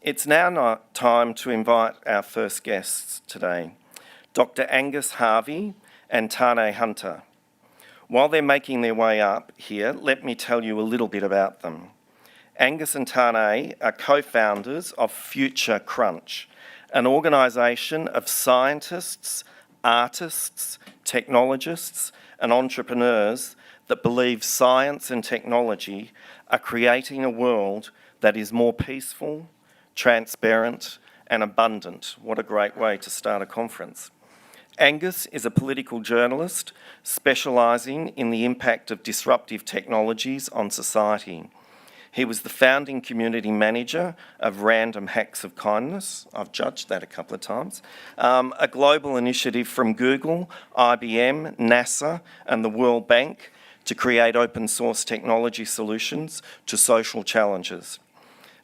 It's now time to invite our first guests today, Dr. Angus Harvey and Tane Hunter. While they're making their way up here, let me tell you a little bit about them. Angus and Tane are co-founders of Future Crunch, an organisation of scientists, artists, technologists and entrepreneurs that believe science and technology are creating a world that is more peaceful, transparent and abundant. What a great way to start a conference. Angus is a political journalist specialising in the impact of disruptive technologies on society. He was the founding community manager of Random Hacks of Kindness. I've judged that a couple of times. A global initiative from Google, IBM, NASA and the World Bank to create open source technology solutions to social challenges.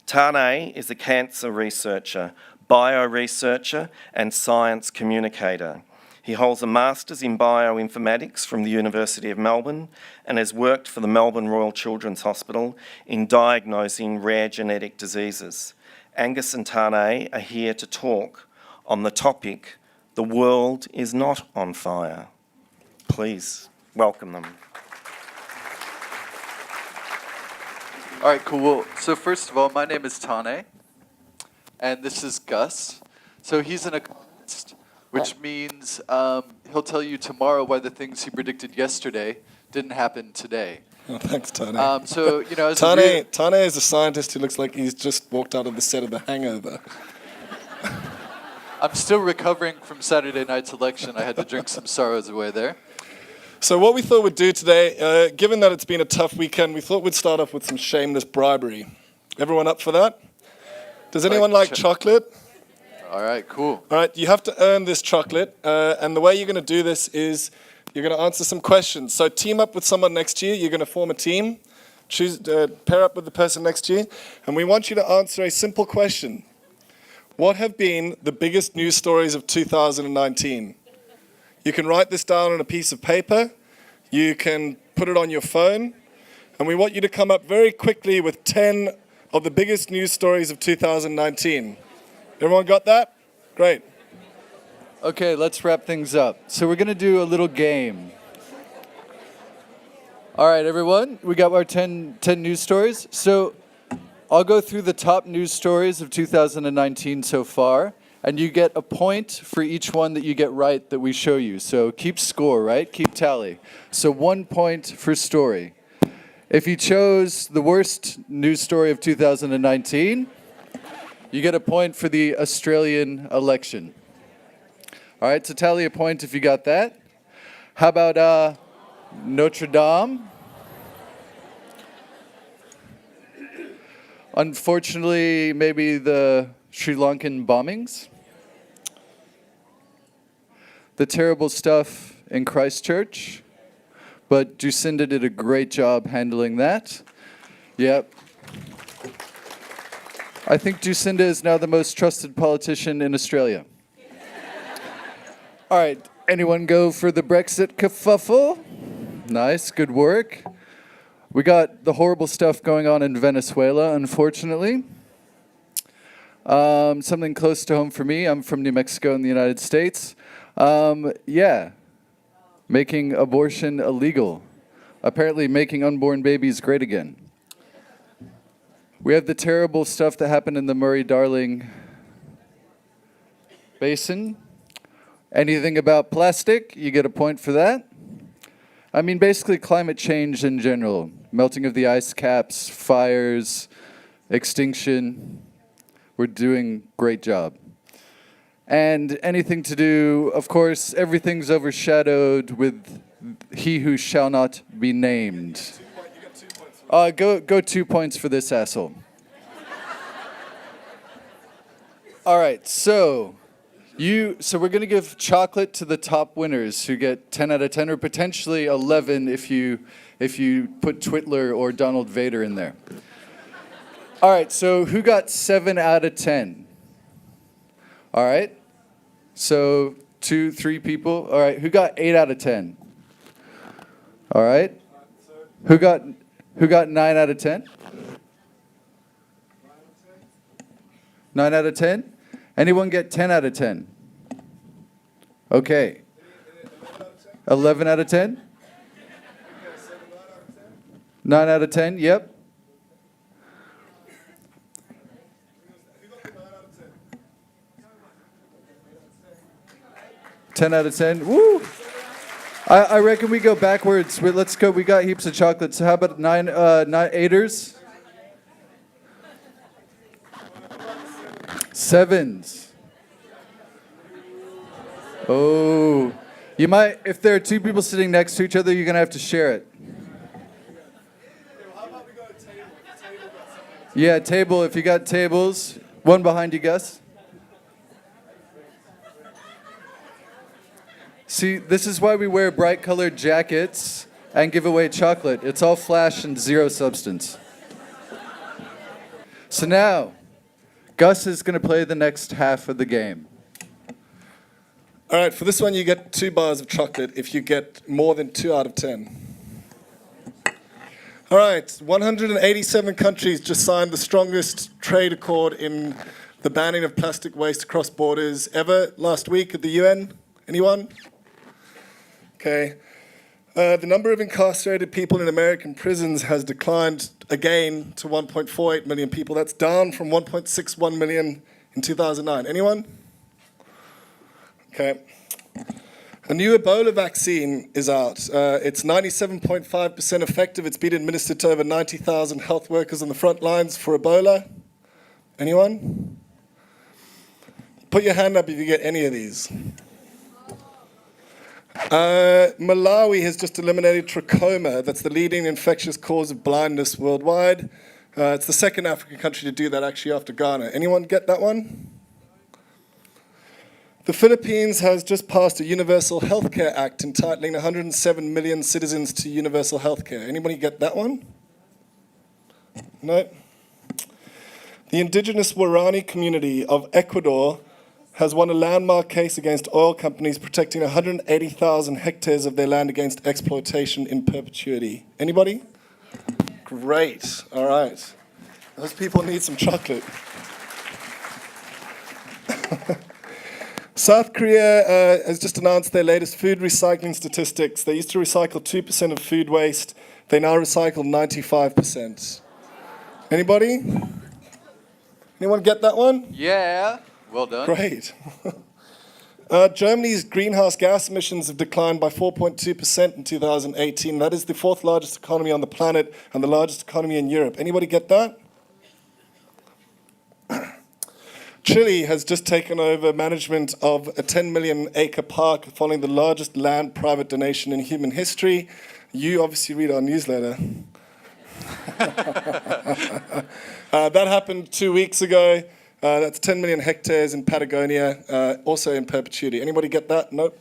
Tane is a cancer researcher, bioresearcher and science communicator. He holds a Master's in Bioinformatics from the University of Melbourne and has worked for the Melbourne Royal Children's Hospital in diagnosing rare genetic diseases. Angus and Tane are here to talk on the topic, "The world is not on fire." Please welcome them. All right, cool. Well, so first of all, my name is Tane, and this is Gus. So he's an economist, which means he'll tell you tomorrow why the things he predicted yesterday didn't happen today. Oh, thanks, Tane. So, you know, as Tane is a scientist who looks like he's just walked out of the set of The Hangover. I'm still recovering from Saturday night's election. I had to drink some sorrows away there. So what we thought we'd do today, given that it's been a tough weekend, we thought we'd start off with some shameless bribery. Everyone up for that? Does anyone like chocolate? All right, cool. All right, you have to earn this chocolate, and the way you're going to do this is you're going to answer some questions. So team up with someone next to you. You're going to form a team. Pair up with the person next to you, and we want you to answer a simple question. What have been the biggest news stories of 2019? You can write this down on a piece of paper. You can put it on your phone. And we want you to come up very quickly with 10 of the biggest news stories of 2019. Everyone got that? Great. Okay, let's wrap things up. So we're going to do a little game. All right, everyone, we got our 10 news stories. So I'll go through the top news stories of 2019 so far. And you get a point for each one that you get right that we show you. So keep score, right? Keep tally. So 1 point for story. If you chose the worst news story of 2019, you get a point for the Australian election. All right, so tally a point if you got that. How about Notre Dame? Unfortunately, maybe the Sri Lankan bombings, the terrible stuff in Christchurch, but Jacinda did a great job handling that. Yep. I think Jacinda is now the most trusted politician in Australia. All right, anyone go for the Brexit kerfuffle? Nice, good work. We got the horrible stuff going on in Venezuela, unfortunately. Something close to home for me. I'm from New Mexico in the United States. Making abortion illegal. Apparently making unborn babies great again. We have the terrible stuff that happened in the Murray-Darling Basin. Anything about plastic, you get a point for that. I mean, basically climate change in general. Melting of the ice caps, fires, extinction. We're doing a great job. And anything to do, of course, everything's overshadowed with he who shall not be named. Go 2 points for this asshole. All right, so we're going to give chocolate to the top winners who get 10 out of 10, or potentially 11 if you put Twitler or Donald Vader in there. All right, so who got 7 out of 10? All right, so 2, 3 people. All right, who got 8 out of 10? All right, who got 9 out of 10? 9 out of 10? Anyone get 10 out of 10? Okay. 11 out of 10? 9 out of 10, yep. Ten out of 10. Woo! I reckon we go backwards. Let's go. We got heaps of chocolates. How about 9 eighters? 7s. Oh. You might, if there are 2 people sitting next to each other, you're going to have to share it. Yeah, table. If you got tables. One behind you, Gus. See, this is why we wear bright colored jackets and give away chocolate. It's all flash and zero substance. So now, Gus is going to play the next half of the game. All right, for this one, you get 2 bars of chocolate if you get more than 2 out of 10. All right, 187 countries just signed the strongest trade accord in the banning of plastic waste across borders ever last week at the UN. Anyone? Okay. The number of incarcerated people in American prisons has declined again to 1.48 million people. That's down from 1.61 million in 2009. Anyone? Okay. A new Ebola vaccine is out. It's 97.5% effective. It's been administered to over 90,000 health workers on the front lines for Ebola. Anyone? Put your hand up if you get any of these. Malawi has just eliminated trachoma. That's the leading infectious cause of blindness worldwide. It's the second African country to do that, actually, after Ghana. Anyone get that one? The Philippines has just passed a Universal Healthcare Act entitling 107 million citizens to universal healthcare. Anybody get that one? No? The indigenous Warani community of Ecuador has won a landmark case against oil companies protecting 180,000 hectares of their land against exploitation in perpetuity. Anybody? Great. All right. Those people need some chocolate. South Korea has just announced their latest food recycling statistics. They used to recycle 2% of food waste. They now recycle 95%. Anybody? Anyone get that one? Yeah. Well done. Great. Germany's greenhouse gas emissions have declined by 4.2% in 2018. That is the 4th largest economy on the planet and the largest economy in Europe. Anybody get that? Chile has just taken over management of a 10 million acre park following the largest land private donation in human history. You obviously read our newsletter. That happened 2 weeks ago. That's 10 million hectares in Patagonia, also in perpetuity. Anybody get that? Nope.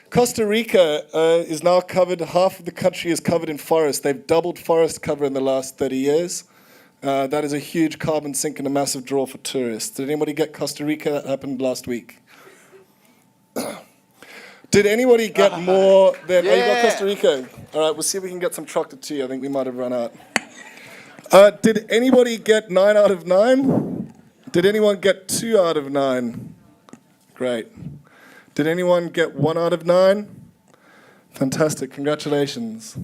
Costa Rica is now covered, half of the country is covered in forest. They've doubled forest cover in the last 30 years. That is a huge carbon sink and a massive draw for tourists. Did anybody get Costa Rica? That happened last week. Did anybody get more than... Oh, you got Costa Rica. All right, we'll see if we can get some chocolate too. I think we might have run out. Did anybody get 9 out of 9? Did anyone get 2 out of 9? Great. Did anyone get 1 out of 9? Fantastic, congratulations.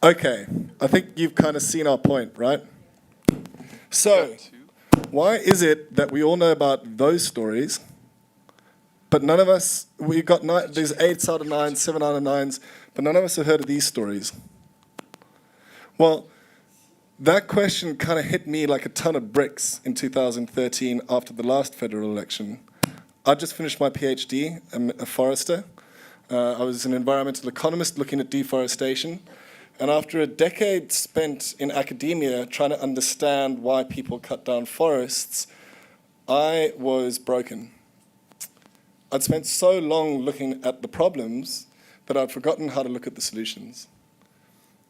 Okay, I think you've kind of seen our point, right? So, why is it that we all know about those stories, but none of us, we got there's 8 out of 9, 7 out of 9s, but none of us have heard of these stories? Well, that question kind of hit me like a ton of bricks in 2013 after the last federal election. I just finished my PhD. I'm a forester. I was an environmental economist looking at deforestation. And after a decade spent in academia trying to understand why people cut down forests, I was broken. I'd spent so long looking at the problems that I'd forgotten how to look at the solutions.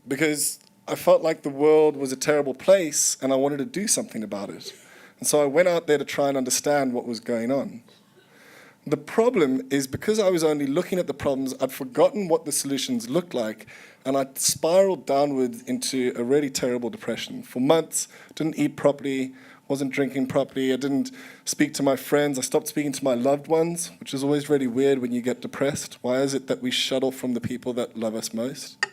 Because I felt like the world was a terrible place and I wanted to do something about it. And so I went out there to try and understand what was going on. The problem is because I was only looking at the problems, I'd forgotten what the solutions looked like, and I'd spiraled downwards into a really terrible depression. For months, didn't eat properly, wasn't drinking properly, I didn't speak to my friends, I stopped speaking to my loved ones, which is always really weird when you get depressed. Why is it that we shuttle from the people that love us most?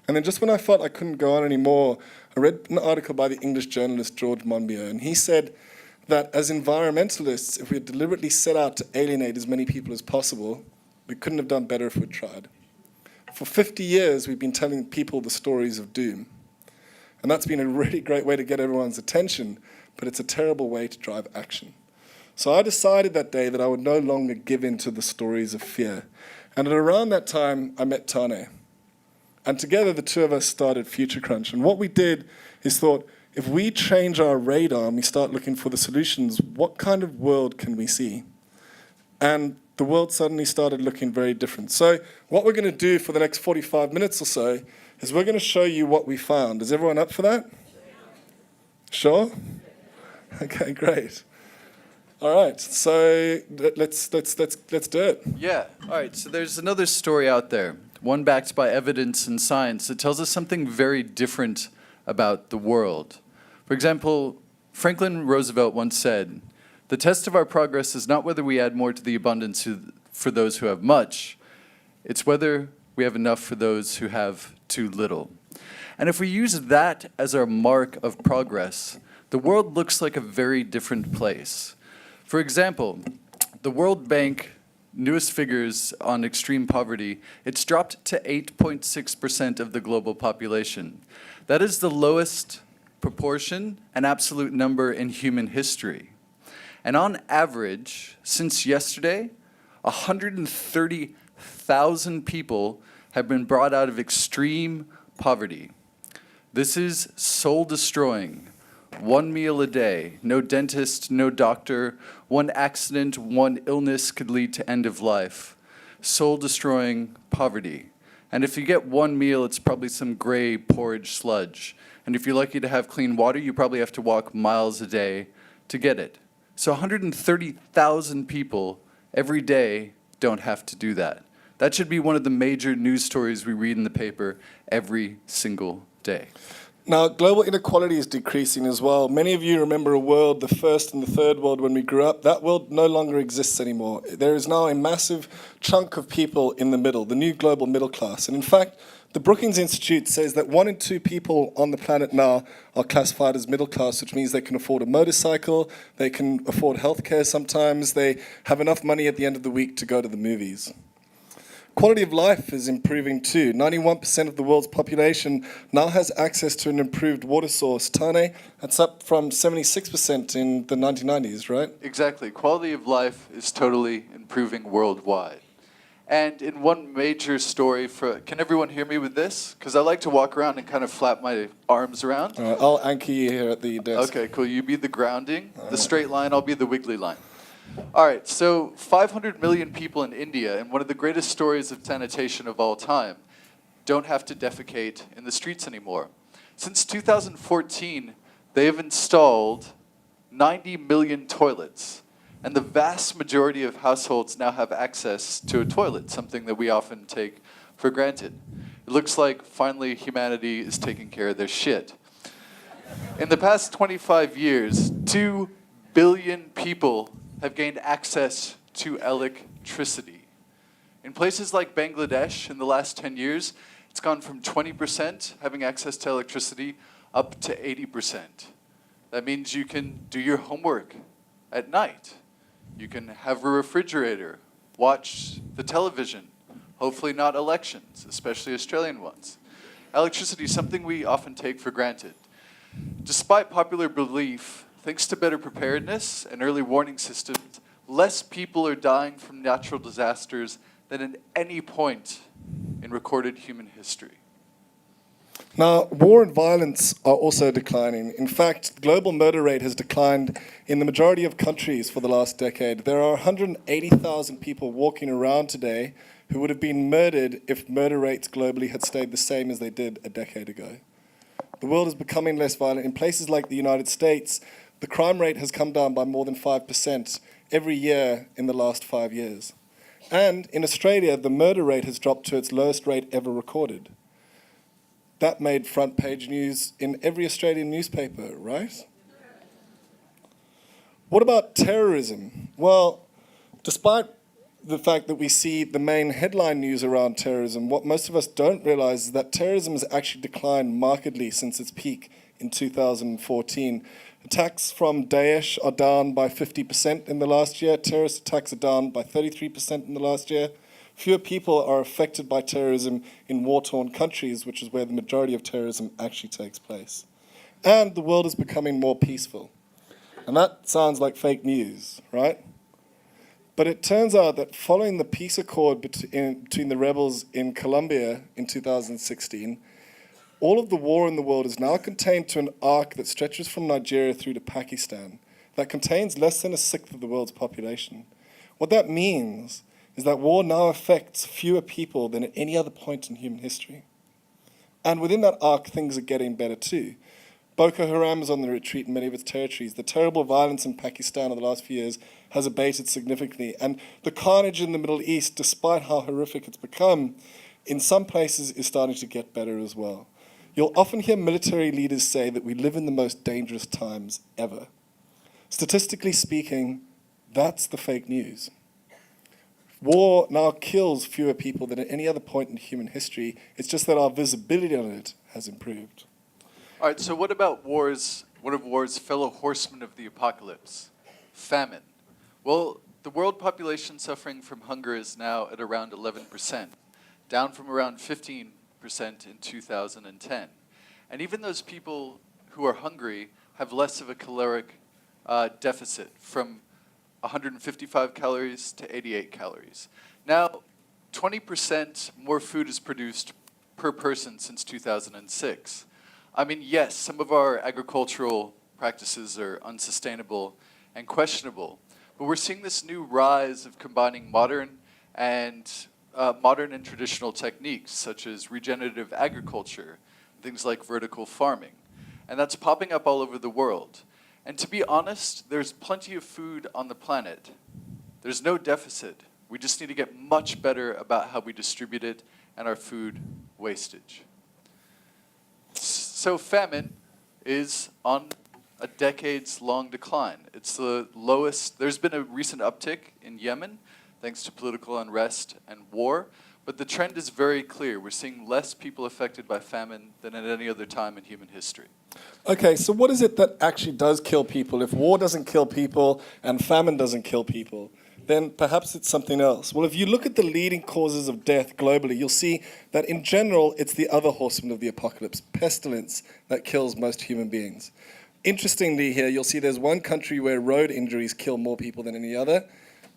And then just when I felt I couldn't go on anymore, I read an article by the English journalist George Monbiot, and he said that as environmentalists, if we had deliberately set out to alienate as many people as possible, we couldn't have done better if we'd tried. For 50 years, we've been telling people the stories of doom. And that's been a really great way to get everyone's attention, but it's a terrible way to drive action. So I decided that day that I would no longer give in to the stories of fear. And at around that time, I met Tane. And together, the two of us started Future Crunch. And what we did is thought, if we change our radar and we start looking for the solutions, what kind of world can we see? And the world suddenly started looking very different. So what we're going to do for the next 45 minutes or so is we're going to show you what we found. Is everyone up for that? Sure? Okay, great. All right, so let's do it. Yeah. All right. So there's another story out there, one backed by evidence and science, that tells us something very different about the world. For example, Franklin Roosevelt once said, "The test of our progress is not whether we add more to the abundance for those who have much. It's whether we have enough for those who have too little." And if we use that as our mark of progress, the world looks like a very different place. For example, the World Bank newest figures on extreme poverty, it's dropped to 8.6% of the global population. That is the lowest proportion and absolute number in human history. And on average, since yesterday, 130,000 people have been brought out of extreme poverty. This is soul-destroying. One meal a day, no dentist, no doctor, one accident, one illness could lead to end of life. Soul-destroying poverty. And if you get one meal, it's probably some gray porridge sludge. And if you're lucky to have clean water, you probably have to walk miles a day to get it. So 130,000 people every day don't have to do that. That should be one of the major news stories we read in the paper every single day. Now, global inequality is decreasing as well. Many of you remember a world, the first and the third world, when we grew up. That world no longer exists anymore. There is now a massive chunk of people in the middle, the new global middle class. And in fact, the Brookings Institute says that 1 in 2 people on the planet now are classified as middle class, which means they can afford a motorcycle, they can afford healthcare sometimes, they have enough money at the end of the week to go to the movies. Quality of life is improving too. 91% of the world's population now has access to an improved water source. Tane, that's up from 76% in the 1990s, right? Exactly. Quality of life is totally improving worldwide. And in one major story can everyone hear me with this? Because I like to walk around and kind of flap my arms around. All right, I'll anchor you here at the desk. Okay, cool. You be the grounding, the straight line, I'll be the wiggly line. All right, so 500 million people in India, and one of the greatest stories of sanitation of all time, don't have to defecate in the streets anymore. Since 2014, they have installed 90 million toilets, and the vast majority of households now have access to a toilet, something that we often take for granted. It looks like finally humanity is taking care of their shit. In the past 25 years, 2 billion people have gained access to electricity. In places like Bangladesh, in the last 10 years, it's gone from 20% having access to electricity up to 80%. That means you can do your homework at night. You can have a refrigerator, watch the television, hopefully not elections, especially Australian ones. Electricity is something we often take for granted. Despite popular belief, thanks to better preparedness and early warning systems, less people are dying from natural disasters than at any point in recorded human history. Now, war and violence are also declining. In fact, the global murder rate has declined in the majority of countries for the last decade. There are 180,000 people walking around today who would have been murdered if murder rates globally had stayed the same as they did a decade ago. The world is becoming less violent. In places like the United States, the crime rate has come down by more than 5% every year in the last 5 years. And in Australia, the murder rate has dropped to its lowest rate ever recorded. That made front page news in every Australian newspaper, right? What about terrorism? Well, despite the fact that we see the main headline news around terrorism, what most of us don't realize is that terrorism has actually declined markedly since its peak in 2014. Attacks from Daesh are down by 50% in the last year. Terrorist attacks are down by 33% in the last year. Fewer people are affected by terrorism in war-torn countries, which is where the majority of terrorism actually takes place. And the world is becoming more peaceful. And that sounds like fake news, right? But it turns out that following the peace accord between the rebels in Colombia in 2016, all of the war in the world is now contained to an arc that stretches from Nigeria through to Pakistan, that contains less than a sixth of the world's population. What that means is that war now affects fewer people than at any other point in human history. And within that arc, things are getting better too. Boko Haram is on the retreat in many of its territories. The terrible violence in Pakistan over the last few years has abated significantly. And the carnage in the Middle East, despite how horrific it's become, in some places is starting to get better as well. You'll often hear military leaders say that we live in the most dangerous times ever. Statistically speaking, that's the fake news. War now kills fewer people than at any other point in human history. It's just that our visibility on it has improved. All right, so what about wars, one of war's fellow horsemen of the apocalypse, famine? Well, the world population suffering from hunger is now at around 11%, down from around 15% in 2010. And even those people who are hungry have less of a caloric deficit, from 155 calories to 88 calories. Now, 20% more food is produced per person since 2006. I mean, yes, some of our agricultural practices are unsustainable and questionable, but we're seeing this new rise of combining modern and traditional techniques, such as regenerative agriculture, things like vertical farming. And that's popping up all over the world. And to be honest, there's plenty of food on the planet. There's no deficit. We just need to get much better about how we distribute it and our food wastage. So famine is on a decades-long decline. It's the lowest. There's been a recent uptick in Yemen, thanks to political unrest and war, but the trend is very clear. We're seeing less people affected by famine than at any other time in human history. Okay, so what is it that actually does kill people? If war doesn't kill people and famine doesn't kill people, then perhaps it's something else. Well, if you look at the leading causes of death globally, you'll see that in general, it's the other horseman of the apocalypse, pestilence, that kills most human beings. Interestingly here, you'll see there's one country where road injuries kill more people than any other,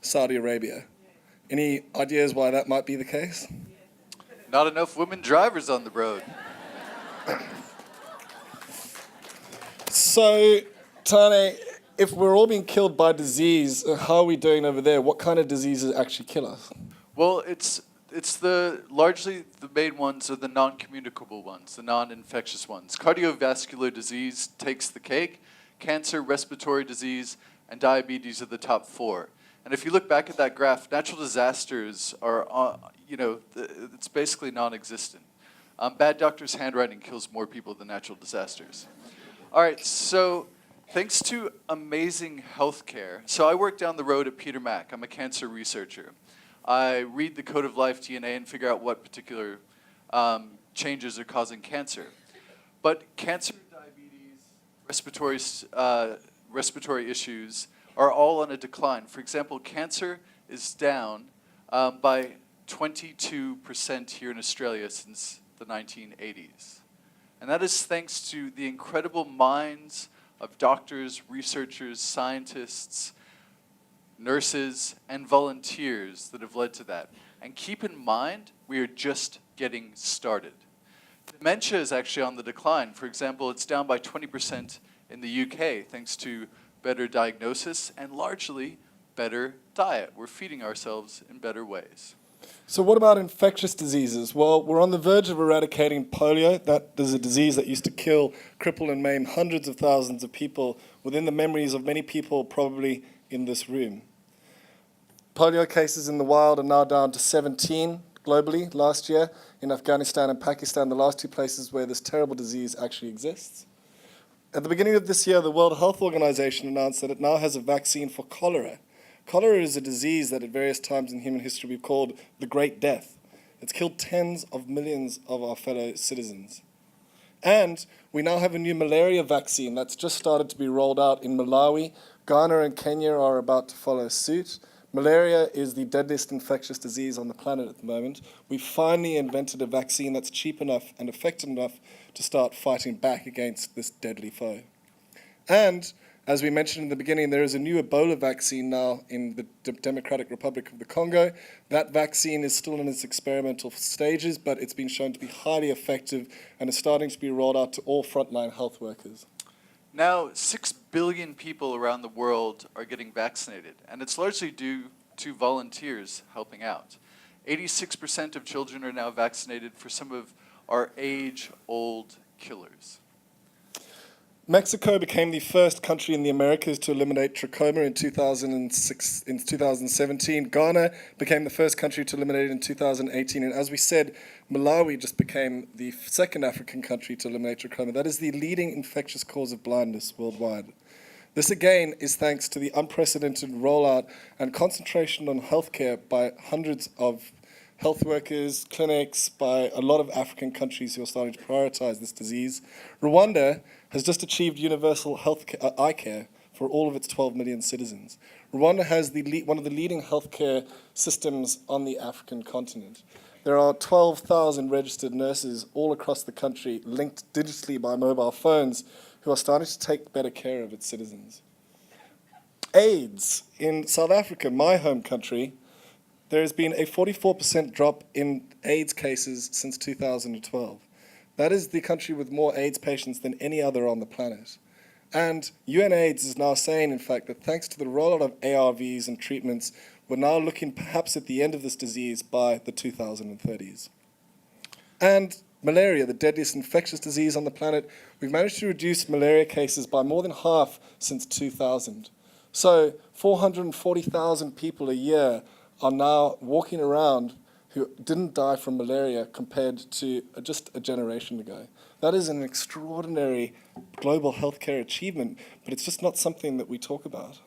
Saudi Arabia. Any ideas why that might be the case? Not enough women drivers on the road. So, Tane, if we're all being killed by disease, how are we doing over there? What kind of diseases actually kill us? Well, it's largely the main ones are the non-communicable ones, the non-infectious ones. Cardiovascular disease takes the cake. Cancer, respiratory disease, and diabetes are the top four. And if you look back at that graph, natural disasters are, it's basically non-existent. Bad doctors' handwriting kills more people than natural disasters. All right, so thanks to amazing healthcare. So I work down the road at Peter Mac. I'm a cancer researcher. I read the Code of Life DNA and figure out what particular changes are causing cancer. But cancer, diabetes, respiratory issues are all on a decline. For example, cancer is down by 22% here in Australia since the 1980s. And that is thanks to the incredible minds of doctors, researchers, scientists, nurses, and volunteers that have led to that. And keep in mind, we are just getting started. Dementia is actually on the decline. For example, it's down by 20% in the UK, thanks to better diagnosis and largely better diet. We're feeding ourselves in better ways. So what about infectious diseases? Well, we're on the verge of eradicating polio. That is a disease that used to kill, cripple, and maim hundreds of thousands of people within the memories of many people probably in this room. Polio cases in the wild are now down to 17 globally last year in Afghanistan and Pakistan, the last two places where this terrible disease actually exists. At the beginning of this year, the World Health Organization announced that it now has a vaccine for cholera. Cholera is a disease that at various times in human history we've called the Great Death. It's killed tens of millions of our fellow citizens. And we now have a new malaria vaccine that's just started to be rolled out in Malawi. Ghana and Kenya are about to follow suit. Malaria is the deadliest infectious disease on the planet at the moment. We finally invented a vaccine that's cheap enough and effective enough to start fighting back against this deadly foe. And as we mentioned in the beginning, there is a new Ebola vaccine now in the Democratic Republic of the Congo. That vaccine is still in its experimental stages, but it's been shown to be highly effective and is starting to be rolled out to all frontline health workers. Now, 6 billion people around the world are getting vaccinated, and it's largely due to volunteers helping out. 86% of children are now vaccinated for some of our age-old killers. Mexico became the first country in the Americas to eliminate trachoma in 2017. Ghana became the first country to eliminate it in 2018. And as we said, Malawi just became the second African country to eliminate trachoma. That is the leading infectious cause of blindness worldwide. This again is thanks to the unprecedented rollout and concentration on healthcare by hundreds of health workers, clinics, by a lot of African countries who are starting to prioritize this disease. Rwanda has just achieved universal eye care for all of its 12 million citizens. Rwanda has one of the leading healthcare systems on the African continent. There are 12,000 registered nurses all across the country linked digitally by mobile phones who are starting to take better care of its citizens. AIDS. In South Africa, my home country, there has been a 44% drop in AIDS cases since 2012. That is the country with more AIDS patients than any other on the planet. And UNAIDS is now saying, in fact, that thanks to the rollout of ARVs and treatments, we're now looking perhaps at the end of this disease by the 2030s. And malaria, the deadliest infectious disease on the planet, we've managed to reduce malaria cases by more than half since 2000. So 440,000 people a year are now walking around who didn't die from malaria compared to just a generation ago. That is an extraordinary global healthcare achievement, but it's just not something that we talk about.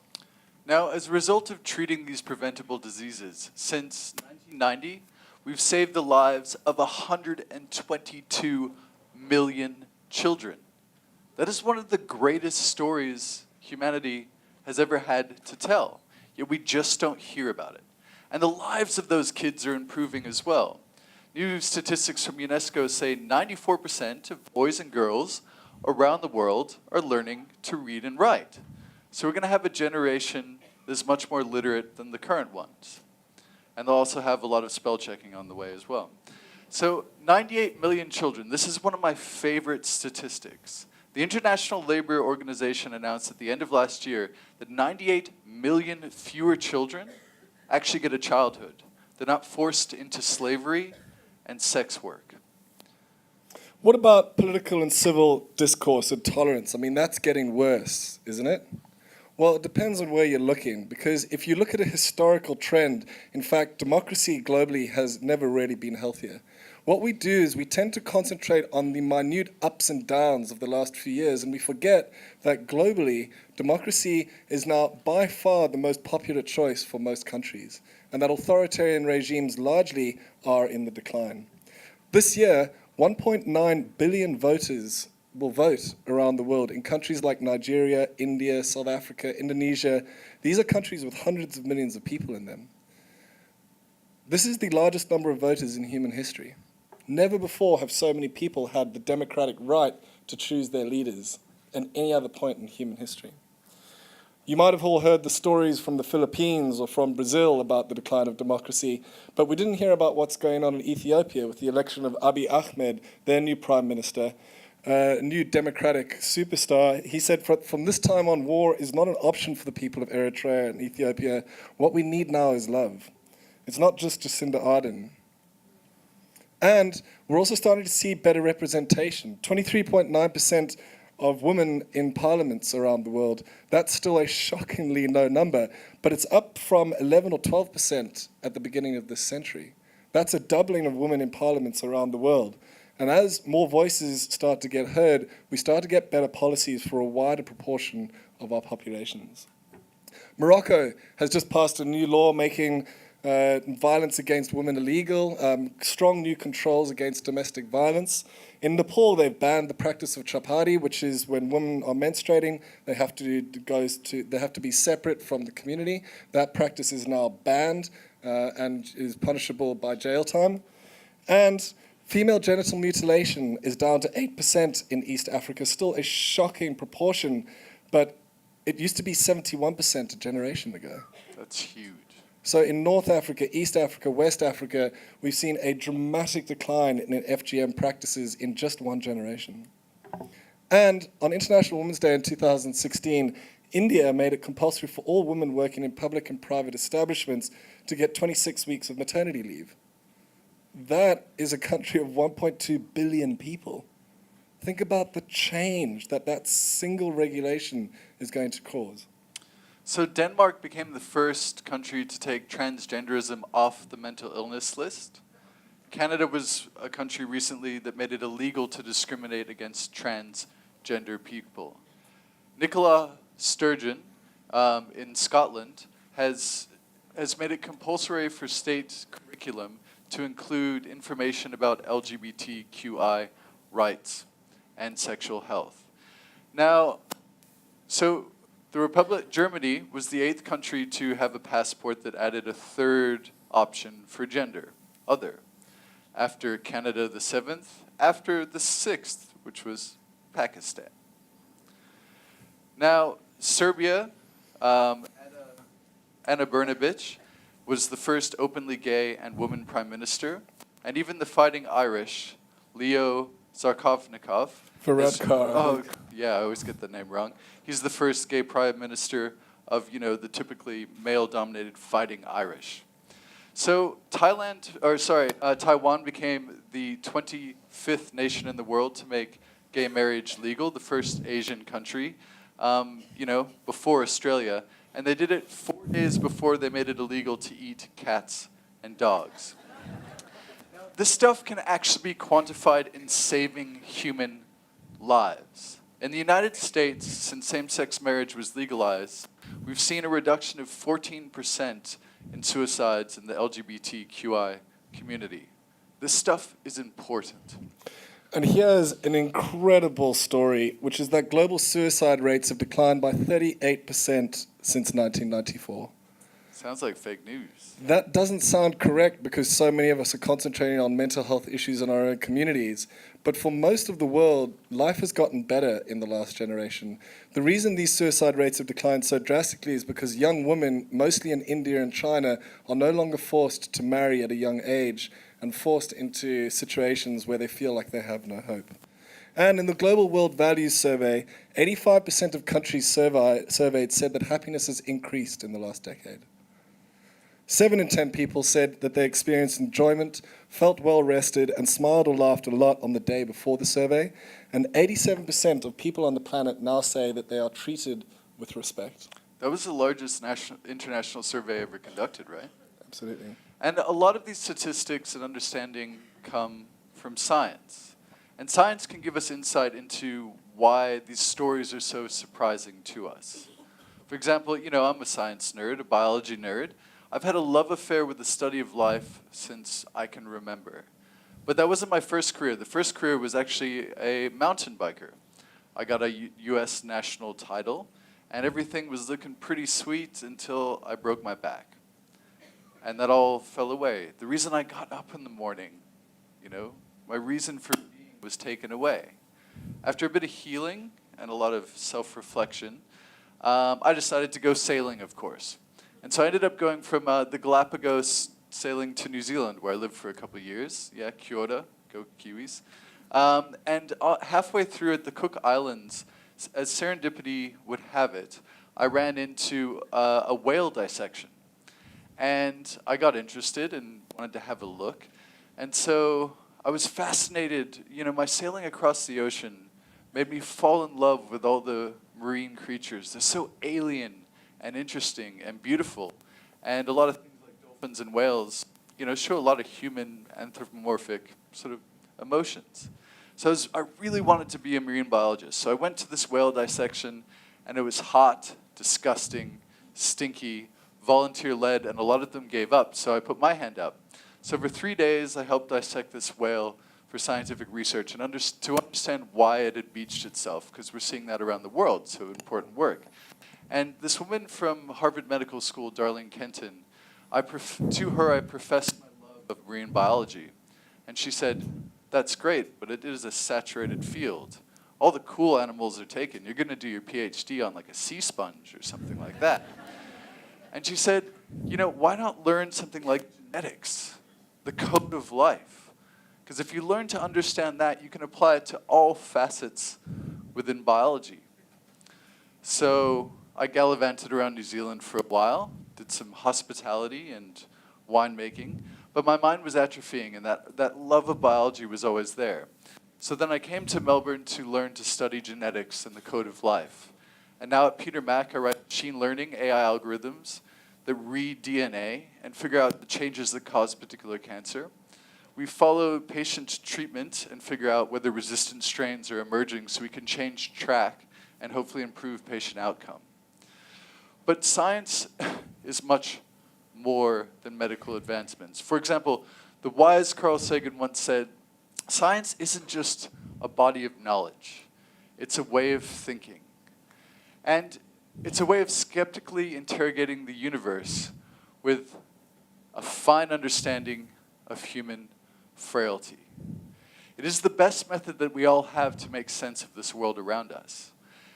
Now, as a result of treating these preventable diseases, since 1990, we've saved the lives of 122 million children. That is one of the greatest stories humanity has ever had to tell, yet we just don't hear about it. And the lives of those kids are improving as well. New statistics from UNESCO say 94% of boys and girls around the world are learning to read and write. So we're going to have a generation that's much more literate than the current ones. And they'll also have a lot of spell checking on the way as well. So 98 million children. This is one of my favorite statistics. The International Labour Organization announced at the end of last year that 98 million fewer children actually get a childhood. They're not forced into slavery and sex work. What about political and civil discourse and tolerance? I mean, that's getting worse, isn't it? Well, it depends on where you're looking, because if you look at a historical trend, in fact, democracy globally has never really been healthier. What we do is we tend to concentrate on the minute ups and downs of the last few years, and we forget that globally, democracy is now by far the most popular choice for most countries, and that authoritarian regimes largely are in the decline. This year, 1.9 billion voters will vote around the world in countries like Nigeria, India, South Africa, Indonesia. These are countries with hundreds of millions of people in them. This is the largest number of voters in human history. Never before have so many people had the democratic right to choose their leaders at any other point in human history. You might have all heard the stories from the Philippines or from Brazil about the decline of democracy, but we didn't hear about what's going on in Ethiopia with the election of Abiy Ahmed, their new prime minister, a new democratic superstar. He said, from this time on, war is not an option for the people of Eritrea and Ethiopia. What we need now is love. It's not just Jacinda Ardern. And we're also starting to see better representation. 23.9% of women in parliaments around the world. That's still a shockingly low number, but it's up from 11 or 12% at the beginning of this century. That's a doubling of women in parliaments around the world. And as more voices start to get heard, we start to get better policies for a wider proportion of our populations. Morocco has just passed a new law making violence against women illegal, strong new controls against domestic violence. In Nepal, they've banned the practice of chapati, which is when women are menstruating, they have to be separate from the community. That practice is now banned and is punishable by jail time. And female genital mutilation is down to 8% in East Africa, still a shocking proportion, but it used to be 71% a generation ago. That's huge. So in North Africa, East Africa, West Africa, we've seen a dramatic decline in FGM practices in just one generation. And on International Women's Day in 2016, India made it compulsory for all women working in public and private establishments to get 26 weeks of maternity leave. That is a country of 1.2 billion people. Think about the change that that single regulation is going to cause. So Denmark became the first country to take transgenderism off the mental illness list. Canada was a country recently that made it illegal to discriminate against transgender people. Nicola Sturgeon in Scotland has made it compulsory for state curriculum to include information about LGBTQI rights and sexual health. Now, so Germany was the 8th country to have a passport that added a 3rd option for gender, other. After Canada, the 7th. After the 6th, which was Pakistan. Now, Serbia, Ana Brnabić, was the first openly gay and woman prime minister. And even the Fighting Irish, Leo Zarkovnikov. Varadkar. Oh, yeah, I always get the name wrong. He's the first gay prime minister of, the typically male-dominated Fighting Irish. So Taiwan became the 25th nation in the world to make gay marriage legal, the first Asian country, before Australia. And they did it 4 days before they made it illegal to eat cats and dogs. This stuff can actually be quantified in saving human lives. In the United States, since same-sex marriage was legalized, we've seen a reduction of 14% in suicides in the LGBTQI community. This stuff is important. And here's an incredible story, which is that global suicide rates have declined by 38% since 1994. Sounds like fake news. That doesn't sound correct because so many of us are concentrating on mental health issues in our own communities. But for most of the world, life has gotten better in the last generation. The reason these suicide rates have declined so drastically is because young women, mostly in India and China, are no longer forced to marry at a young age and forced into situations where they feel like they have no hope. And in the Global World Values Survey, 85% of countries surveyed said that happiness has increased in the last decade. 7 in 10 people said that they experienced enjoyment, felt well rested, and smiled or laughed a lot on the day before the survey. And 87% of people on the planet now say that they are treated with respect. That was the largest international survey ever conducted, right? Absolutely. And a lot of these statistics and understanding come from science. And science can give us insight into why these stories are so surprising to us. For example, I'm a science nerd, a biology nerd. I've had a love affair with the study of life since I can remember. But that wasn't my first career. The first career was actually a mountain biker. I got a US national title, and everything was looking pretty sweet until I broke my back. And that all fell away. The reason I got up in the morning, my reason for being was taken away. After a bit of healing and a lot of self-reflection, I decided to go sailing, of course. And so I ended up going from the Galapagos sailing to New Zealand, where I lived for a couple of years. Yeah, kia ora, go Kiwis. And halfway through at the Cook Islands, as serendipity would have it, I ran into a whale dissection. And I got interested and wanted to have a look. And so I was fascinated. My sailing across the ocean made me fall in love with all the marine creatures. They're so alien and interesting and beautiful. And a lot of things like dolphins and whales, show a lot of human anthropomorphic sort of emotions. So I really wanted to be a marine biologist. So I went to this whale dissection, and it was hot, disgusting, stinky, volunteer-led, and a lot of them gave up, so I put my hand up. So for 3 days, I helped dissect this whale for scientific research and to understand why it had beached itself, because we're seeing that around the world, so important work. And this woman from Harvard Medical School, Darlene Kenton, to her I professed my love of marine biology. And she said, "That's great, but it is a saturated field. All the cool animals are taken. You're going to do your PhD on like a sea sponge or something like that." And she said, why not learn something like genetics, the code of life? Because if you learn to understand that, you can apply it to all facets within biology. So I gallivanted around New Zealand for a while, did some hospitality and winemaking, but my mind was atrophying, and that love of biology was always there. So then I came to Melbourne to learn to study genetics and the code of life. And now at Peter Mac, I write machine learning, AI algorithms that read DNA and figure out the changes that cause particular cancer. We follow patient treatment and figure out whether resistant strains are emerging so we can change track and hopefully improve patient outcome. But science is much more than medical advancements. For example, the wise Carl Sagan once said, "Science isn't just a body of knowledge. It's a way of thinking." And it's a way of skeptically interrogating the universe with a fine understanding of human frailty. It is the best method that we all have to make sense of this world around us.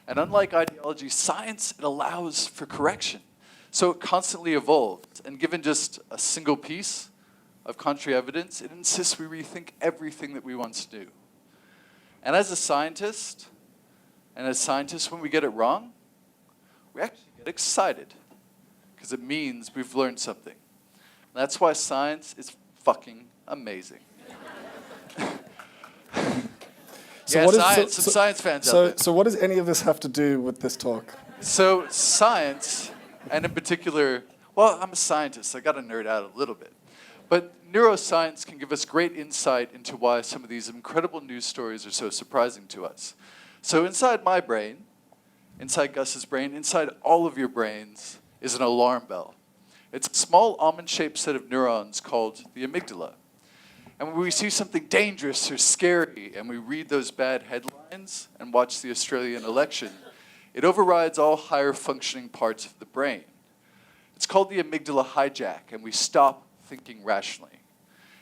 And unlike ideology, science, it allows for correction. So it constantly evolves. And given just a single piece of contrary evidence, it insists we rethink everything that we once knew. And as scientists, when we get it wrong, we actually get excited because it means we've learned something. And that's why science is fucking amazing. Some science fans out there. So what does any of this have to do with this talk? So science, and in particular, well, I'm a scientist, so I got to nerd out a little bit. But neuroscience can give us great insight into why some of these incredible news stories are so surprising to us. So inside my brain, inside Gus's brain, inside all of your brains is an alarm bell. It's a small almond-shaped set of neurons called the amygdala. And when we see something dangerous or scary and we read those bad headlines and watch the Australian election, it overrides all higher functioning parts of the brain. It's called the amygdala hijack, and we stop thinking rationally.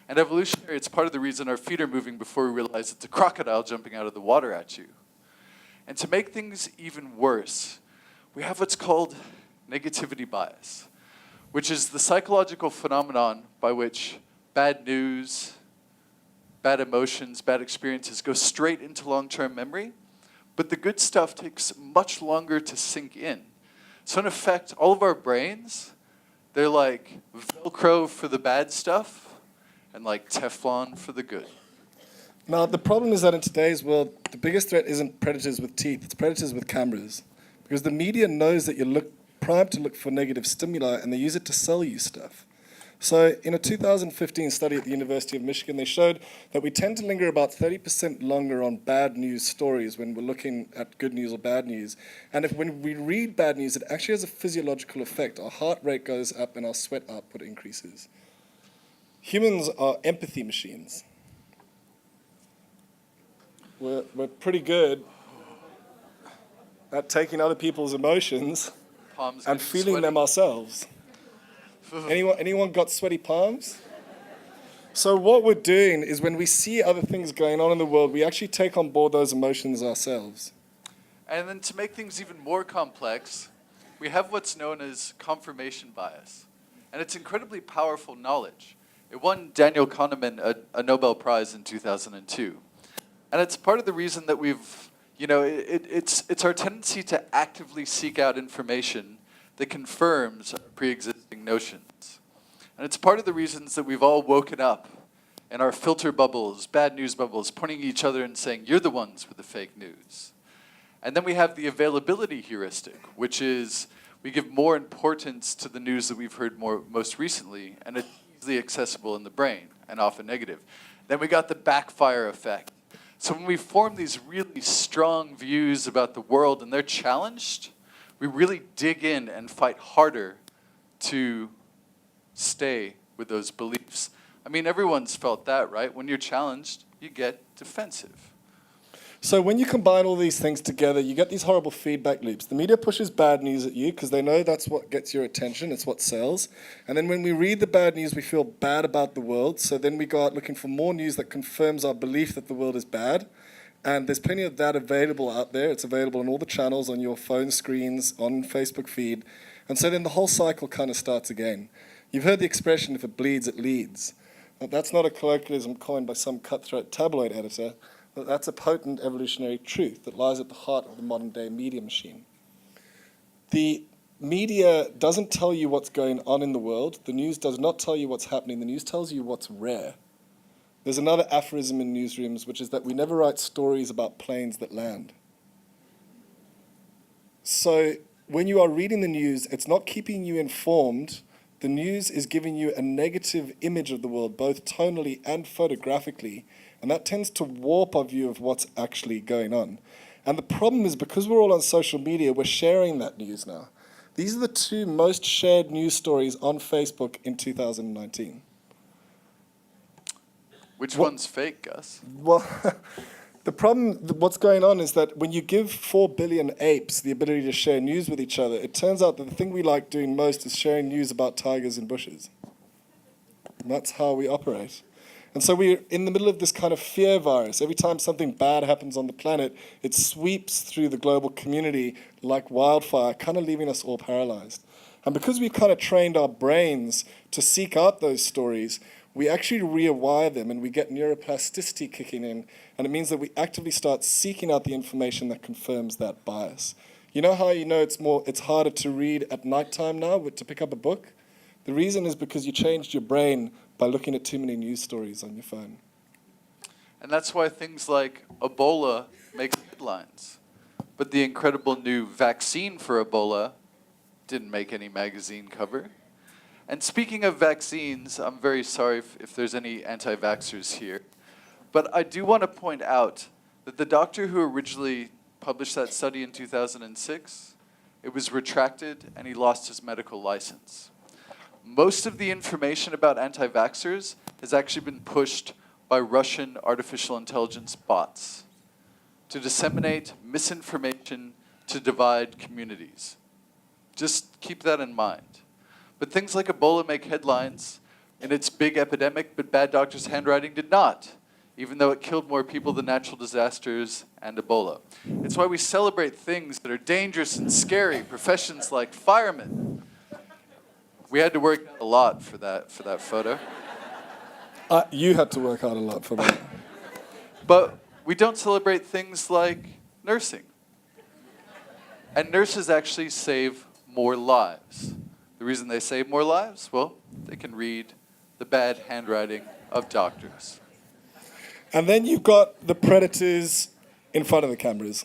And evolutionary, it's part of the reason our feet are moving before we realize it's a crocodile jumping out of the water at you. And to make things even worse, we have what's called negativity bias, which is the psychological phenomenon by which bad news, bad emotions, bad experiences go straight into long-term memory, but the good stuff takes much longer to sink in. So in effect, all of our brains, they're like Velcro for the bad stuff and like Teflon for the good. Now, the problem is that in today's world, the biggest threat isn't predators with teeth, it's predators with cameras. Because the media knows that you're primed to look for negative stimuli, and they use it to sell you stuff. So in a 2015 study at the University of Michigan, they showed that we tend to linger about 30% longer on bad news stories when we're looking at good news or bad news. And when we read bad news, it actually has a physiological effect. Our heart rate goes up and our sweat output increases. Humans are empathy machines. We're pretty good at taking other people's emotions and feeling them ourselves. Anyone got sweaty palms? So what we're doing is when we see other things going on in the world, we actually take on board those emotions ourselves. And then to make things even more complex, we have what's known as confirmation bias. And it's incredibly powerful knowledge. It won Daniel Kahneman a Nobel Prize in 2002. And it's part of the reason that we've, it's our tendency to actively seek out information that confirms our pre-existing notions. And it's part of the reasons that we've all woken up in our filter bubbles, bad news bubbles, pointing at each other and saying, you're the ones with the fake news. And then we have the availability heuristic, which is we give more importance to the news that we've heard most recently, and it's easily accessible in the brain, and often negative. Then we got the backfire effect. So when we form these really strong views about the world and they're challenged, we really dig in and fight harder to stay with those beliefs. I mean, everyone's felt that, right? When you're challenged, you get defensive. So when you combine all these things together, you get these horrible feedback loops. The media pushes bad news at you because they know that's what gets your attention, it's what sells. And then when we read the bad news, we feel bad about the world. So then we go out looking for more news that confirms our belief that the world is bad. And there's plenty of that available out there. It's available on all the channels, on your phone screens, on Facebook feed. And so then the whole cycle kind of starts again. You've heard the expression, if it bleeds, it leads. Well, that's not a colloquialism coined by some cutthroat tabloid editor. But that's a potent evolutionary truth that lies at the heart of the modern-day media machine. The media doesn't tell you what's going on in the world. The news does not tell you what's happening. The news tells you what's rare. There's another aphorism in newsrooms, which is that we never write stories about planes that land. So when you are reading the news, it's not keeping you informed. The news is giving you a negative image of the world, both tonally and photographically, and that tends to warp our view of what's actually going on. And the problem is because we're all on social media, we're sharing that news now. These are the two most shared news stories on Facebook in 2019. Which one's fake, Gus? Well, the problem, what's going on is that when you give 4 billion apes the ability to share news with each other, it turns out that the thing we like doing most is sharing news about tigers in bushes. And that's how we operate. And so we're in the middle of this kind of fear virus. Every time something bad happens on the planet, it sweeps through the global community like wildfire, kind of leaving us all paralyzed. And because we've kind of trained our brains to seek out those stories, we actually rewire them and we get neuroplasticity kicking in. And it means that we actively start seeking out the information that confirms that bias. You know how you know it's harder to read at nighttime now to pick up a book? The reason is because you changed your brain by looking at too many news stories on your phone. And that's why things like Ebola make headlines. But the incredible new vaccine for Ebola didn't make any magazine cover. And speaking of vaccines, I'm very sorry if there's any anti-vaxxers here. But I do want to point out that the doctor who originally published that study in 2006, it was retracted and he lost his medical license. Most of the information about anti-vaxxers has actually been pushed by Russian artificial intelligence bots to disseminate misinformation to divide communities. Just keep that in mind. But things like Ebola make headlines in its big epidemic, but bad doctors' handwriting did not, even though it killed more people than natural disasters and Ebola. It's why we celebrate things that are dangerous and scary, professions like firemen. We had to work a lot for that photo. You had to work out a lot for that. But we don't celebrate things like nursing. And nurses actually save more lives. The reason they save more lives? Well, they can read the bad handwriting of doctors. And then you've got the predators in front of the cameras.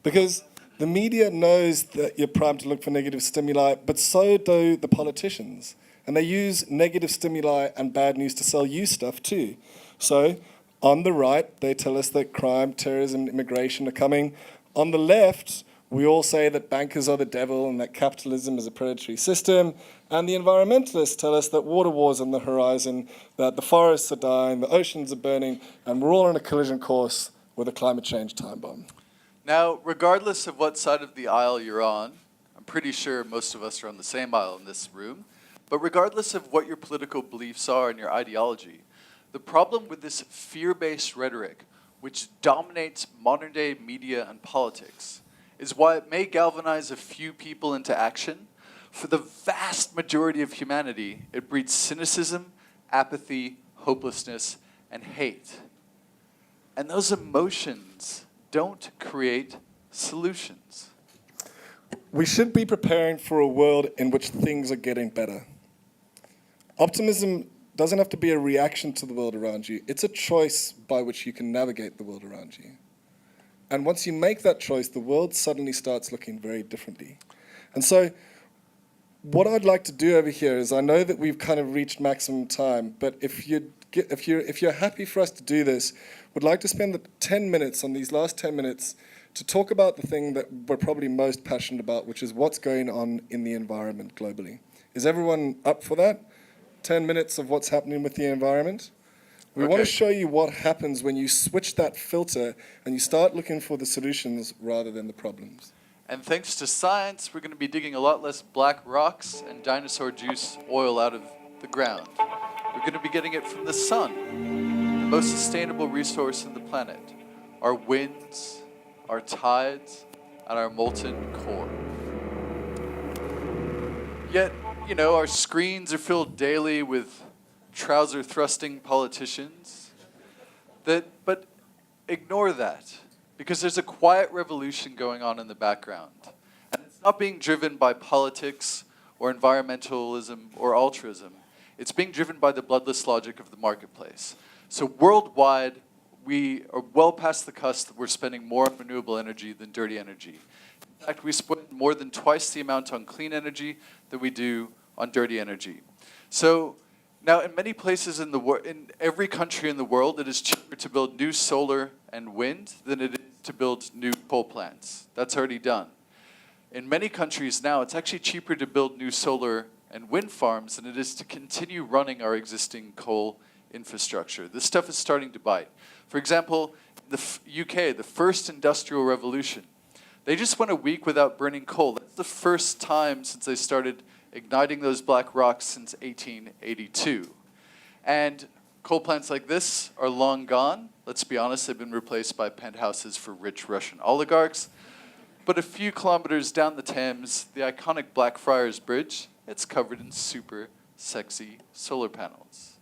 Because the media knows that you're primed to look for negative stimuli, but so do the politicians. And they use negative stimuli and bad news to sell you stuff too. So on the right, they tell us that crime, terrorism, immigration are coming. On the left, we all say that bankers are the devil and that capitalism is a predatory system. And the environmentalists tell us that water war's on the horizon, that the forests are dying, the oceans are burning, and we're all on a collision course with a climate change time bomb. Now, regardless of what side of the aisle you're on, I'm pretty sure most of us are on the same aisle in this room, but regardless of what your political beliefs are and your ideology, the problem with this fear-based rhetoric, which dominates modern-day media and politics, is why it may galvanize a few people into action. For the vast majority of humanity, it breeds cynicism, apathy, hopelessness, and hate. And those emotions don't create solutions. We should be preparing for a world in which things are getting better. Optimism doesn't have to be a reaction to the world around you. It's a choice by which you can navigate the world around you. And once you make that choice, the world suddenly starts looking very differently. And so what I'd like to do over here is, I know that we've kind of reached maximum time, but if you're happy for us to do this, would like to spend the 10 minutes on these last 10 minutes to talk about the thing that we're probably most passionate about, which is what's going on in the environment globally. Is everyone up for that? 10 minutes of what's happening with the environment? We want to show you what happens when you switch that filter and you start looking for the solutions rather than the problems. And thanks to science, we're going to be digging a lot less black rocks and dinosaur juice oil out of the ground. We're going to be getting it from the sun, the most sustainable resource on the planet. Our winds, our tides, and our molten core. Yet, our screens are filled daily with trouser-thrusting politicians. But ignore that. Because there's a quiet revolution going on in the background. And it's not being driven by politics or environmentalism or altruism. It's being driven by the bloodless logic of the marketplace. So worldwide, we are well past the cusp that we're spending more on renewable energy than dirty energy. In fact, we spend more than twice the amount on clean energy than we do on dirty energy. So now, in many places in every country in the world, it is cheaper to build new solar and wind than it is to build new coal plants. That's already done. In many countries now, it's actually cheaper to build new solar and wind farms than it is to continue running our existing coal infrastructure. This stuff is starting to bite. For example, the UK, the first industrial revolution, they just went a week without burning coal. That's the first time since they started igniting those black rocks since 1882. And coal plants like this are long gone. Let's be honest, they've been replaced by penthouses for rich Russian oligarchs. But a few kilometers down the Thames, the iconic Blackfriars Bridge, it's covered in super sexy solar panels.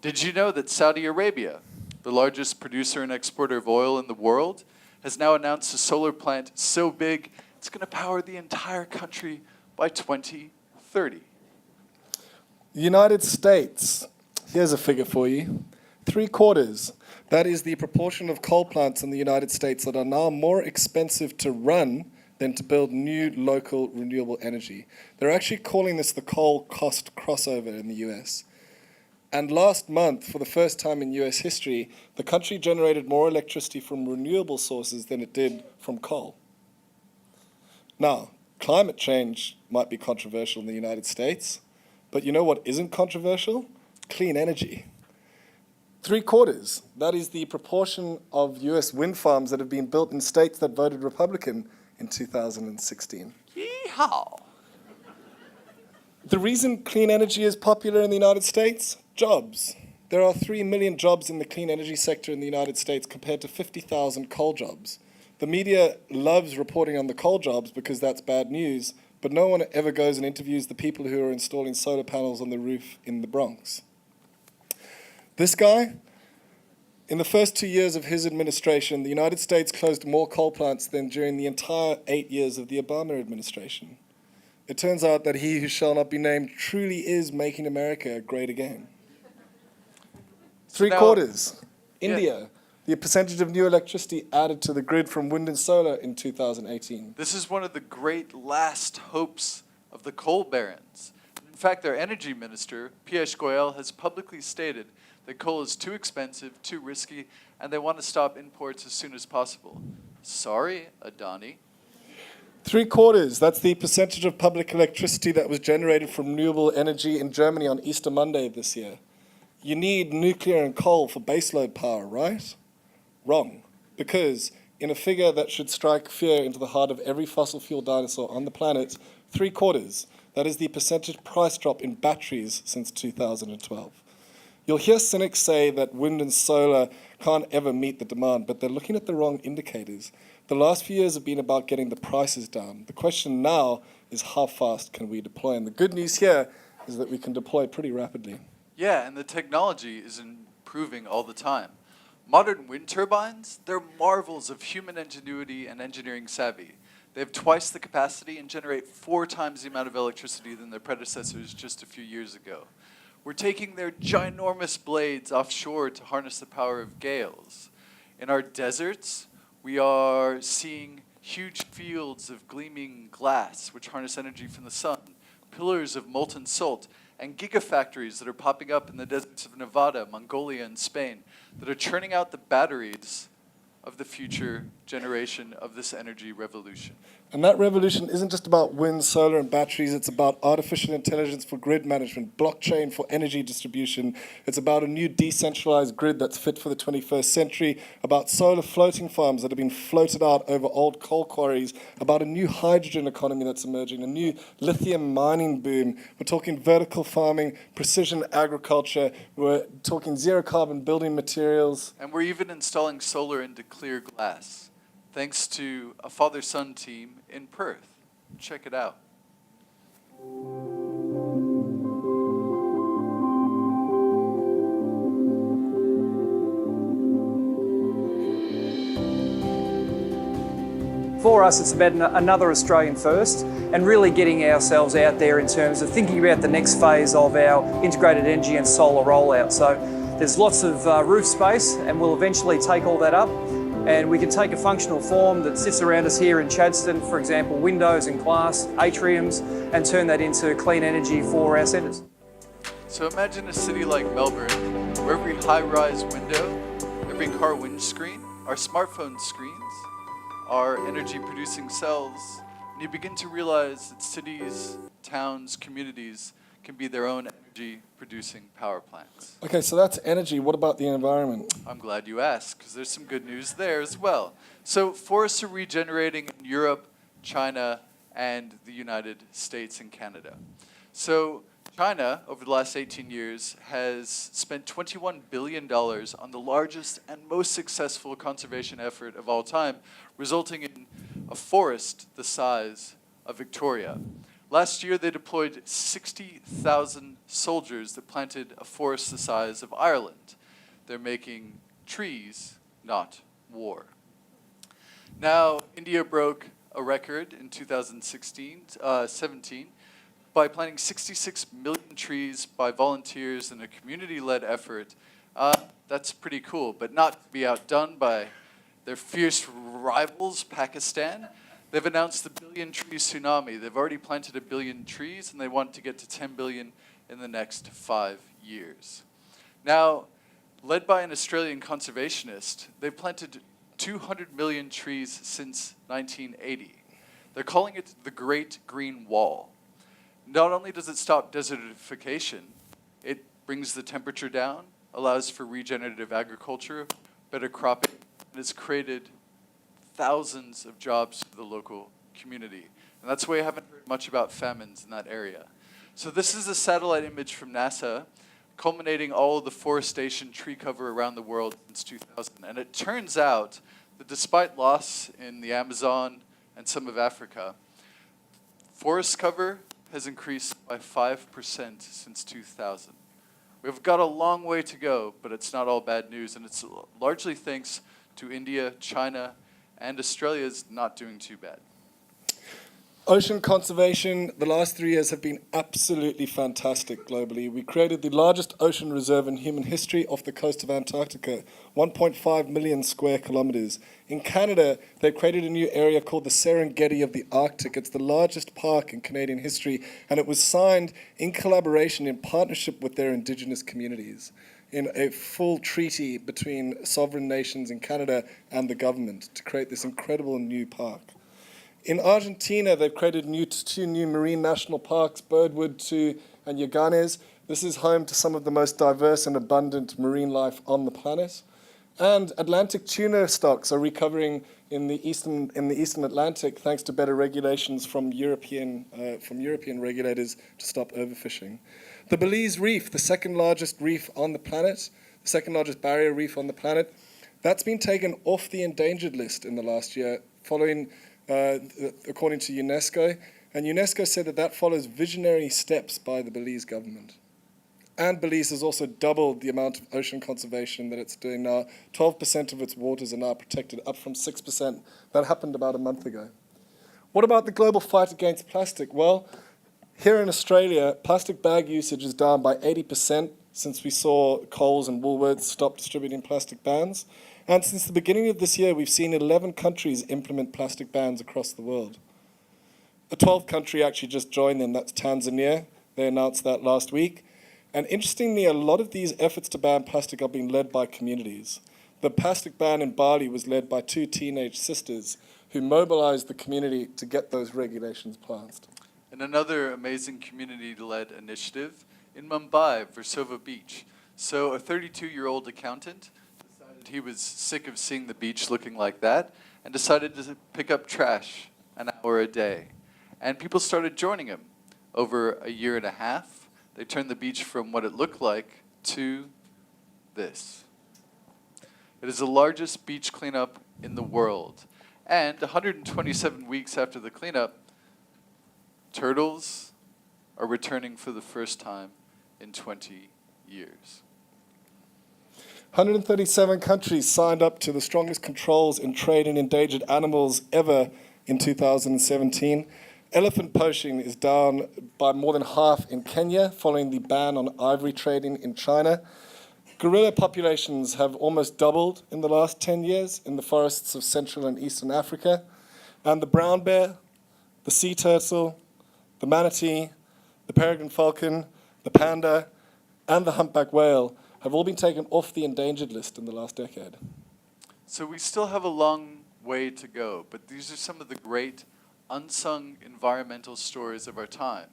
Did you know that Saudi Arabia, the largest producer and exporter of oil in the world, has now announced a solar plant so big it's going to power the entire country by 2030? United States, here's a figure for you. 3/4. That is the proportion of coal plants in the United States that are now more expensive to run than to build new local renewable energy. They're actually calling this the coal cost crossover in the US. And last month, for the first time in US history, the country generated more electricity from renewable sources than it did from coal. Now, climate change might be controversial in the United States, but you know what isn't controversial? Clean energy. 3/4. That is the proportion of US wind farms that have been built in states that voted Republican in 2016. Yeehaw! The reason clean energy is popular in the United States? Jobs. There are 3 million jobs in the clean energy sector in the United States compared to 50,000 coal jobs. The media loves reporting on the coal jobs because that's bad news, but no one ever goes and interviews the people who are installing solar panels on the roof in the Bronx. This guy, in the first 2 years of his administration, the United States closed more coal plants than during the entire 8 years of the Obama administration. It turns out that he who shall not be named truly is making America great again. 3/4. India. The percentage of new electricity added to the grid from wind and solar in 2018. This is one of the great last hopes of the coal barons. In fact, their energy minister, Piyush Goyal, has publicly stated that coal is too expensive, too risky, and they want to stop imports as soon as possible. Sorry, Adani. 3/4. That's the percentage of public electricity that was generated from renewable energy in Germany on Easter Monday this year. You need nuclear and coal for baseload power, right? Wrong. Because in a figure that should strike fear into the heart of every fossil fuel dinosaur on the planet, 3/4. That is the percentage price drop in batteries since 2012. You'll hear cynics say that wind and solar can't ever meet the demand, but they're looking at the wrong indicators. The last few years have been about getting the prices down. The question now is how fast can we deploy? And the good news here is that we can deploy pretty rapidly. Yeah, and the technology is improving all the time. Modern wind turbines, they're marvels of human ingenuity and engineering savvy. They have twice the capacity and generate 4 times the amount of electricity than their predecessors just a few years ago. We're taking their ginormous blades offshore to harness the power of gales. In our deserts, we are seeing huge fields of gleaming glass, which harness energy from the sun, pillars of molten salt, and gigafactories that are popping up in the deserts of Nevada, Mongolia, and Spain that are churning out the batteries of the future generation of this energy revolution. And that revolution isn't just about wind, solar, and batteries. It's about artificial intelligence for grid management, blockchain for energy distribution. It's about a new decentralized grid that's fit for the 21st century, about solar floating farms that have been floated out over old coal quarries, about a new hydrogen economy that's emerging, a new lithium mining boom. We're talking vertical farming, precision agriculture. We're talking zero carbon building materials. And we're even installing solar into clear glass, thanks to a father-son team in Perth. Check it out. For us, it's about another Australian first and really getting ourselves out there in terms of thinking about the next phase of our integrated energy and solar rollout. So there's lots of roof space, and we'll eventually take all that up, and we can take a functional form that sits around us here in Chadstone, for example, windows and glass, atriums, and turn that into clean energy for our centres. So imagine a city like Melbourne, where every high-rise window, every car windscreen, our smartphone screens, are energy-producing cells, and you begin to realize that cities, towns, communities can be their own energy-producing power plants. Okay, so that's energy. What about the environment? I'm glad you asked, because there's some good news there as well. So forests are regenerating in Europe, China, and the United States and Canada. So China, over the last 18 years, has spent $21 billion on the largest and most successful conservation effort of all time, resulting in a forest the size of Victoria. Last year, they deployed 60,000 soldiers that planted a forest the size of Ireland. They're making trees, not war. Now, India broke a record in 2017 by planting 66 million trees by volunteers in a community-led effort. That's pretty cool, but not to be outdone by their fierce rivals, Pakistan. They've announced the billion tree tsunami. They've already planted 1 billion trees, and they want to get to 10 billion in the next 5 years. Now, led by an Australian conservationist, they've planted 200 million trees since 1980. They're calling it the Great Green Wall. Not only does it stop desertification, it brings the temperature down, allows for regenerative agriculture, better cropping, and it's created thousands of jobs for the local community. And that's why I haven't heard much about famines in that area. So this is a satellite image from NASA culminating all of the forestation tree cover around the world since 2000. And it turns out that despite loss in the Amazon and some of Africa, forest cover has increased by 5% since 2000. We've got a long way to go, but it's not all bad news. And it's largely thanks to India, China, and Australia's not doing too bad. Ocean conservation, the last 3 years have been absolutely fantastic globally. We created the largest ocean reserve in human history off the coast of Antarctica, 1.5 million square kilometers. In Canada, they've created a new area called the Serengeti of the Arctic. It's the largest park in Canadian history, and it was signed in collaboration, in partnership with their Indigenous communities, in a full treaty between sovereign nations in Canada and the government to create this incredible new park. In Argentina, they've created 2 new marine national parks, Birdwood 2 and Yaganes. This is home to some of the most diverse and abundant marine life on the planet. And Atlantic tuna stocks are recovering in the eastern Atlantic thanks to better regulations from European regulators to stop overfishing. The Belize Reef, the second largest reef on the planet, the second largest barrier reef on the planet, that's been taken off the endangered list in the last year, following according to UNESCO, and UNESCO said that follows visionary steps by the Belize government. And Belize has also doubled the amount of ocean conservation that it's doing now. 12% of its waters are now protected, up from 6%. That happened about a month ago. What about the global fight against plastic? Well, here in Australia, plastic bag usage is down by 80% since we saw Coles and Woolworths stop distributing plastic bans. And since the beginning of this year, we've seen 11 countries implement plastic bans across the world. A 12th country actually just joined in, that's Tanzania. They announced that last week. And interestingly, a lot of these efforts to ban plastic are being led by communities. The plastic ban in Bali was led by 2 teenage sisters who mobilized the community to get those regulations passed. And another amazing community-led initiative in Mumbai, Versova Beach. So a 32-year-old accountant decided he was sick of seeing the beach looking like that and decided to pick up trash an hour a day. And people started joining him. Over a year and a half, they turned the beach from what it looked like to this. It is the largest beach cleanup in the world. And 127 weeks after the cleanup, turtles are returning for the first time in 20 years. 137 countries signed up to the strongest controls in trade in endangered animals ever in 2017. Elephant poaching is down by more than half in Kenya following the ban on ivory trading in China. Gorilla populations have almost doubled in the last 10 years in the forests of Central and Eastern Africa. And the brown bear, the sea turtle, the manatee, the peregrine falcon, the panda, and the humpback whale have all been taken off the endangered list in the last decade. So we still have a long way to go, but these are some of the great unsung environmental stories of our time,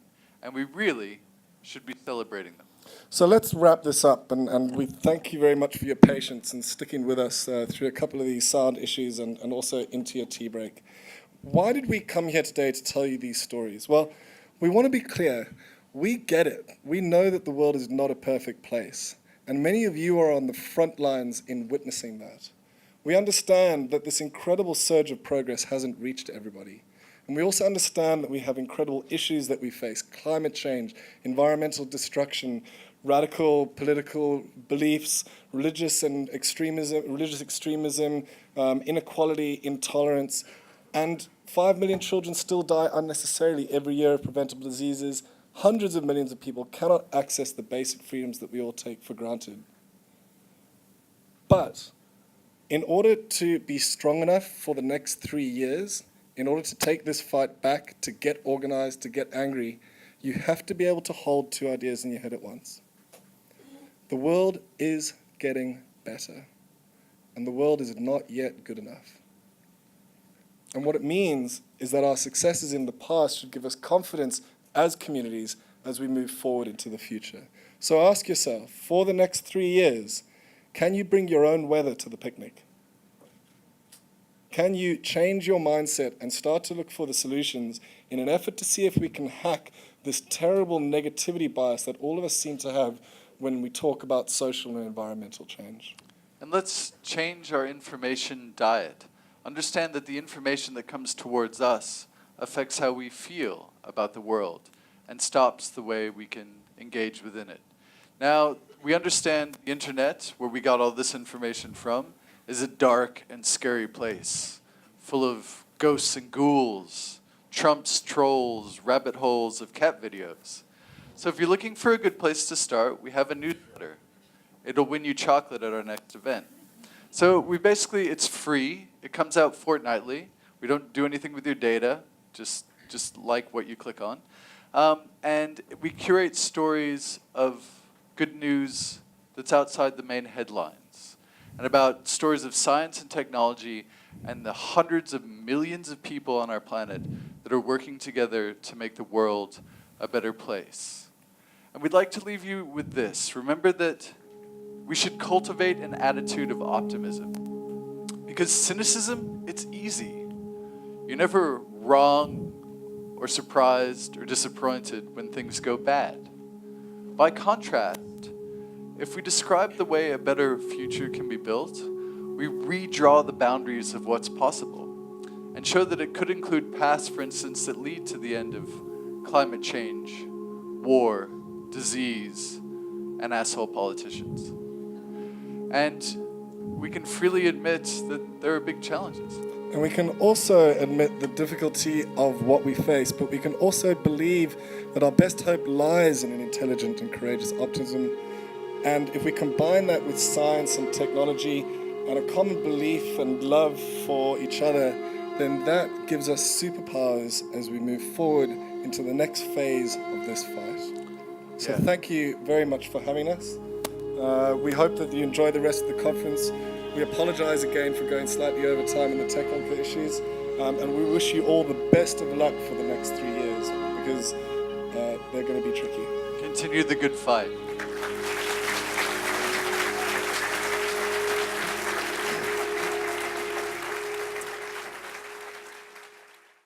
and we really should be celebrating them. So let's wrap this up, and we thank you very much for your patience and sticking with us through a couple of these sound issues and also into your tea break. Why did we come here today to tell you these stories? Well, we want to be clear. We get it. We know that the world is not a perfect place, and many of you are on the front lines in witnessing that. We understand that this incredible surge of progress hasn't reached everybody. And we also understand that we have incredible issues that we face: climate change, environmental destruction, radical political beliefs, religious extremism, inequality, intolerance, and 5 million children still die unnecessarily every year of preventable diseases. Hundreds of millions of people cannot access the basic freedoms that we all take for granted. But in order to be strong enough for the next 3 years, in order to take this fight back, to get organized, to get angry, you have to be able to hold 2 ideas in your head at once. The world is getting better, and the world is not yet good enough. And what it means is that our successes in the past should give us confidence as communities as we move forward into the future. So ask yourself, for the next 3 years, can you bring your own weather to the picnic? Can you change your mindset and start to look for the solutions in an effort to see if we can hack this terrible negativity bias that all of us seem to have when we talk about social and environmental change? And let's change our information diet. Understand that the information that comes towards us affects how we feel about the world and stops the way we can engage within it. Now, we understand the internet, where we got all this information from, is a dark and scary place, full of ghosts and ghouls, Trump's trolls, rabbit holes of cat videos. So if you're looking for a good place to start, we have a newsletter. It'll win you chocolate at our next event. So it's free. It comes out fortnightly. We don't do anything with your data, just like what you click on. And we curate stories of good news that's outside the main headlines, and about stories of science and technology and the hundreds of millions of people on our planet that are working together to make the world a better place. And we'd like to leave you with this. Remember that we should cultivate an attitude of optimism. Because cynicism, it's easy. You're never wrong or surprised or disappointed when things go bad. By contrast, if we describe the way a better future can be built, we redraw the boundaries of what's possible and show that it could include paths, for instance, that lead to the end of climate change, war, disease, and asshole politicians. And we can freely admit that there are big challenges. And we can also admit the difficulty of what we face, but we can also believe that our best hope lies in an intelligent and courageous optimism. And if we combine that with science and technology and a common belief and love for each other, then that gives us superpowers as we move forward into the next phase of this fight. So thank you very much for having us. We hope that you enjoy the rest of the conference. We apologize again for going slightly over time in the technical issues, and we wish you all the best of luck for the next 3 years, because they're going to be tricky. Continue the good fight.